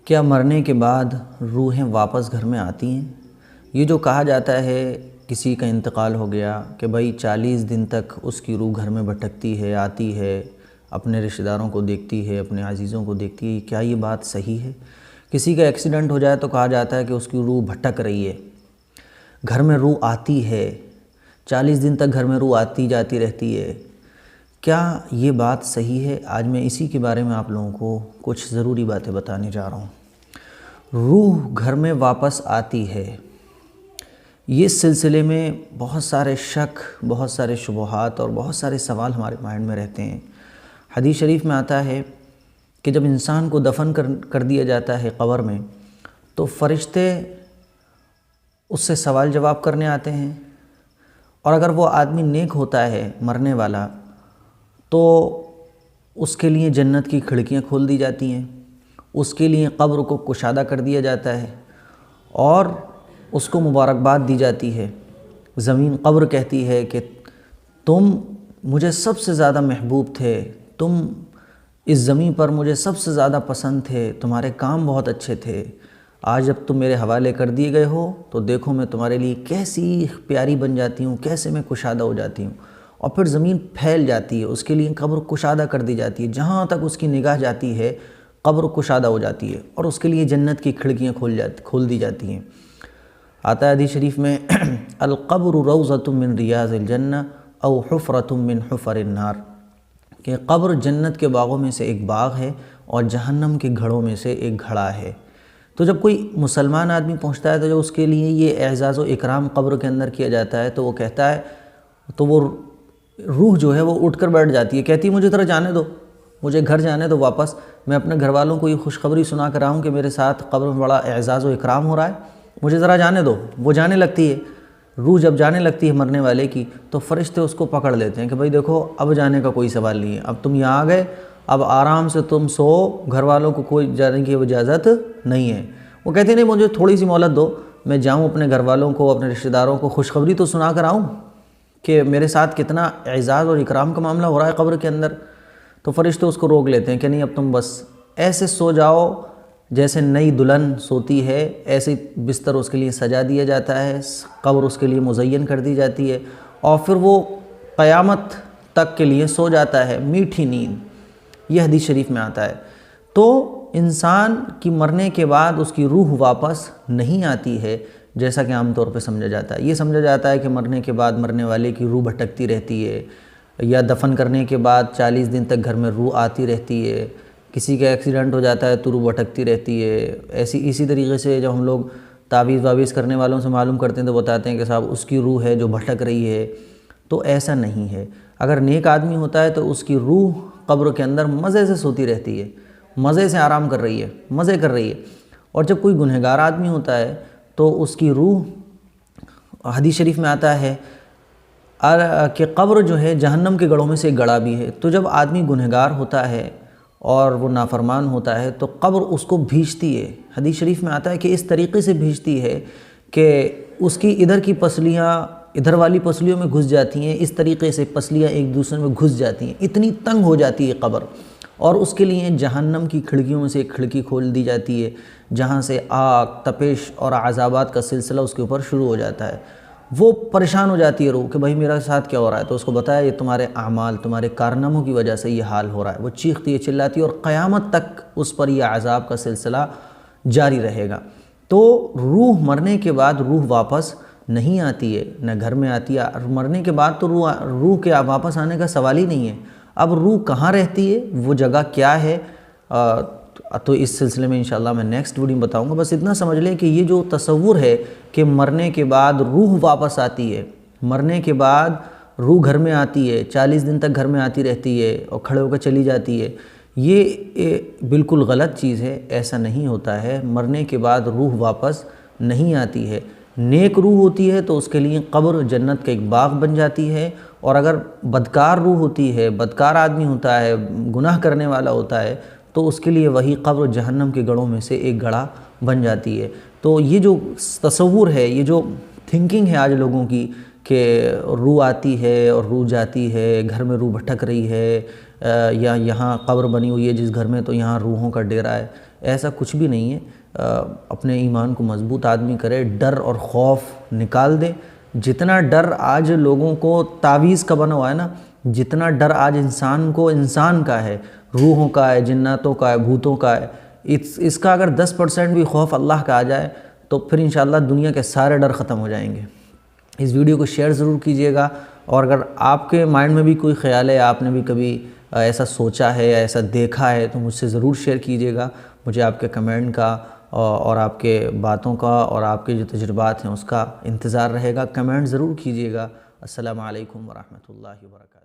کیا مرنے کے بعد روحیں واپس گھر میں آتی ہیں؟ یہ جو کہا جاتا ہے کسی کا انتقال ہو گیا کہ بھائی 40 دن تک اس کی روح گھر میں بھٹکتی ہے، آتی ہے، اپنے رشتہ داروں کو دیکھتی ہے، اپنے عزیزوں کو دیکھتی ہے، کیا یہ بات صحیح ہے؟ کسی کا ایکسیڈنٹ ہو جائے تو کہا جاتا ہے کہ اس کی روح بھٹک رہی ہے، گھر میں روح آتی ہے، 40 دن تک گھر میں روح آتی جاتی رہتی ہے۔ کیا یہ بات صحیح ہے؟ آج میں اسی کے بارے میں آپ لوگوں کو کچھ ضروری باتیں بتانے جا رہا ہوں۔ روح گھر میں واپس آتی ہے، یہ سلسلے میں بہت سارے شک، بہت سارے شبہات اور بہت سارے سوال ہمارے مائنڈ میں رہتے ہیں۔ حدیث شریف میں آتا ہے کہ جب انسان کو دفن کر دیا جاتا ہے قبر میں تو فرشتے اس سے سوال جواب کرنے آتے ہیں، اور اگر وہ آدمی نیک ہوتا ہے مرنے والا تو اس کے لیے جنت کی کھڑکیاں کھول دی جاتی ہیں، اس کے لیے قبر کو کشادہ کر دیا جاتا ہے اور اس کو مبارکباد دی جاتی ہے۔ زمین قبر کہتی ہے کہ تم مجھے سب سے زیادہ محبوب تھے، تم اس زمین پر مجھے سب سے زیادہ پسند تھے، تمہارے کام بہت اچھے تھے، آج جب تم میرے حوالے کر دیے گئے ہو تو دیکھو میں تمہارے لیے کیسی پیاری بن جاتی ہوں، کیسے میں کشادہ ہو جاتی ہوں۔ اور پھر زمین پھیل جاتی ہے، اس کے لیے قبر کشادہ کر دی جاتی ہے، جہاں تک اس کی نگاہ جاتی ہے قبر کشادہ ہو جاتی ہے اور اس کے لیے جنت کی کھڑکیاں کھول دی جاتی ہیں۔ آتا ہے حدیث شریف میں القبر روضۃ من ریاض الجنہ او حفرۃ من حفر النار، کہ قبر جنت کے باغوں میں سے ایک باغ ہے اور جہنم کے گھڑوں میں سے ایک گھڑا ہے۔ تو جب کوئی مسلمان آدمی پہنچتا ہے تو جب اس کے لیے یہ اعزاز و اکرام قبر کے اندر کیا جاتا ہے تو وہ کہتا ہے، تو وہ روح جو ہے وہ اٹھ کر بیٹھ جاتی ہے، کہتی ہے مجھے ذرا جانے دو، مجھے گھر جانے دو واپس، میں اپنے گھر والوں کو یہ خوشخبری سنا کر آؤں کہ میرے ساتھ قبر میں بڑا اعزاز و اکرام ہو رہا ہے، مجھے ذرا جانے دو۔ وہ جانے لگتی ہے، روح جب جانے لگتی ہے مرنے والے کی تو فرشتے اس کو پکڑ لیتے ہیں کہ بھائی دیکھو اب جانے کا کوئی سوال نہیں ہے، اب تم یہاں آ گئے، اب آرام سے تم سو، گھر والوں کو کوئی جانے کی اجازت نہیں ہے۔ وہ کہتے ہیں نہیں مجھے تھوڑی سی مہلت دو، میں جاؤں اپنے گھر والوں کو، اپنے رشتہ داروں کو خوشخبری تو سنا کر آؤں کہ میرے ساتھ کتنا اعزاز اور اکرام کا معاملہ ہو رہا ہے قبر کے اندر۔ تو فرشتے اس کو روک لیتے ہیں کہ نہیں اب تم بس ایسے سو جاؤ جیسے نئی دلہن سوتی ہے، ایسے بستر اس کے لیے سجا دیا جاتا ہے، قبر اس کے لیے مزین کر دی جاتی ہے اور پھر وہ قیامت تک کے لیے سو جاتا ہے میٹھی نیند۔ یہ حدیث شریف میں آتا ہے۔ تو انسان کی مرنے کے بعد اس کی روح واپس نہیں آتی ہے جیسا کہ عام طور پہ سمجھا جاتا ہے۔ یہ سمجھا جاتا ہے کہ مرنے کے بعد مرنے والے کی روح بھٹکتی رہتی ہے، یا دفن کرنے کے بعد 40 دن تک گھر میں روح آتی رہتی ہے، کسی کا ایکسیڈنٹ ہو جاتا ہے تو روح بھٹکتی رہتی ہے۔ اسی طریقے سے جب ہم لوگ تعویذ کرنے والوں سے معلوم کرتے ہیں تو بتاتے ہیں کہ صاحب اس کی روح ہے جو بھٹک رہی ہے، تو ایسا نہیں ہے۔ اگر نیک آدمی ہوتا ہے تو اس کی روح قبر کے اندر مزے سے سوتی رہتی ہے، مزے سے آرام کر رہی ہے، مزے کر رہی ہے۔ اور جب کوئی گنہگار آدمی ہوتا ہے تو اس کی روح، حدیث شریف میں آتا ہے کہ قبر جو ہے جہنم کے گڑھوں میں سے ایک گڑھا بھی ہے۔ تو جب آدمی گنہگار ہوتا ہے اور وہ نافرمان ہوتا ہے تو قبر اس کو بھیجتی ہے۔ حدیث شریف میں آتا ہے کہ اس طریقے سے بھیجتی ہے کہ اس کی ادھر کی پسلیاں ادھر والی پسلیوں میں گھس جاتی ہیں، اس طریقے سے پسلیاں ایک دوسرے میں گھس جاتی ہیں، اتنی تنگ ہو جاتی ہے قبر، اور اس کے لیے جہنم کی کھڑکیوں میں سے ایک کھڑکی کھول دی جاتی ہے جہاں سے آگ، تپش اور عذابات کا سلسلہ اس کے اوپر شروع ہو جاتا ہے۔ وہ پریشان ہو جاتی ہے روح کہ بھائی میرا ساتھ کیا ہو رہا ہے، تو اس کو بتایا یہ تمہارے اعمال، تمہارے کارناموں کی وجہ سے یہ حال ہو رہا ہے۔ وہ چیختی ہے، چلاتی ہے اور قیامت تک اس پر یہ عذاب کا سلسلہ جاری رہے گا۔ تو روح مرنے کے بعد روح واپس نہیں آتی ہے، نہ گھر میں آتی ہے۔ مرنے کے بعد تو روح کے واپس آنے کا سوال ہی نہیں ہے۔ اب روح کہاں رہتی ہے، وہ جگہ کیا ہے، تو اس سلسلے میں انشاءاللہ میں نیکسٹ ویڈیو میں بتاؤں گا۔ بس اتنا سمجھ لیں کہ یہ جو تصور ہے کہ مرنے کے بعد روح واپس آتی ہے، مرنے کے بعد روح گھر میں آتی ہے، 40 دن تک گھر میں آتی رہتی ہے اور کھڑے ہو کر چلی جاتی ہے، یہ بالکل غلط چیز ہے۔ ایسا نہیں ہوتا ہے، مرنے کے بعد روح واپس نہیں آتی ہے۔ نیک روح ہوتی ہے تو اس کے لیے قبر جنت کا ایک باغ بن جاتی ہے، اور اگر بدکار روح ہوتی ہے، بدکار آدمی ہوتا ہے، گناہ کرنے والا ہوتا ہے، تو اس کے لیے وہی قبر جہنم کے گڑھوں میں سے ایک گڑھا بن جاتی ہے۔ تو یہ جو تصور ہے، یہ جو تھنکنگ ہے آج لوگوں کی کہ روح آتی ہے اور روح جاتی ہے، گھر میں روح بھٹک رہی ہے، یا یہاں قبر بنی ہوئی ہے جس گھر میں تو یہاں روحوں کا ڈیرا ہے، ایسا کچھ بھی نہیں ہے۔ اپنے ایمان کو مضبوط آدمی کرے، ڈر اور خوف نکال دے۔ جتنا ڈر آج لوگوں کو تعویذ کا بنا ہوا ہے نا، جتنا ڈر آج انسان کو انسان کا ہے، روحوں کا ہے، جناتوں کا ہے، بھوتوں کا ہے، اس کا اگر 10% بھی خوف اللہ کا آ جائے تو پھر انشاءاللہ دنیا کے سارے ڈر ختم ہو جائیں گے۔ اس ویڈیو کو شیئر ضرور کیجئے گا، اور اگر آپ کے مائنڈ میں بھی کوئی خیال ہے، آپ نے بھی کبھی ایسا سوچا ہے یا ایسا دیکھا ہے تو مجھ سے ضرور شیئر کیجئے گا۔ مجھے آپ کے کمنٹ کا اور آپ کے باتوں کا اور آپ کے جو تجربات ہیں اس کا انتظار رہے گا۔ کمنٹ ضرور کیجئے گا۔ السلام علیکم ورحمۃ اللہ وبرکاتہ۔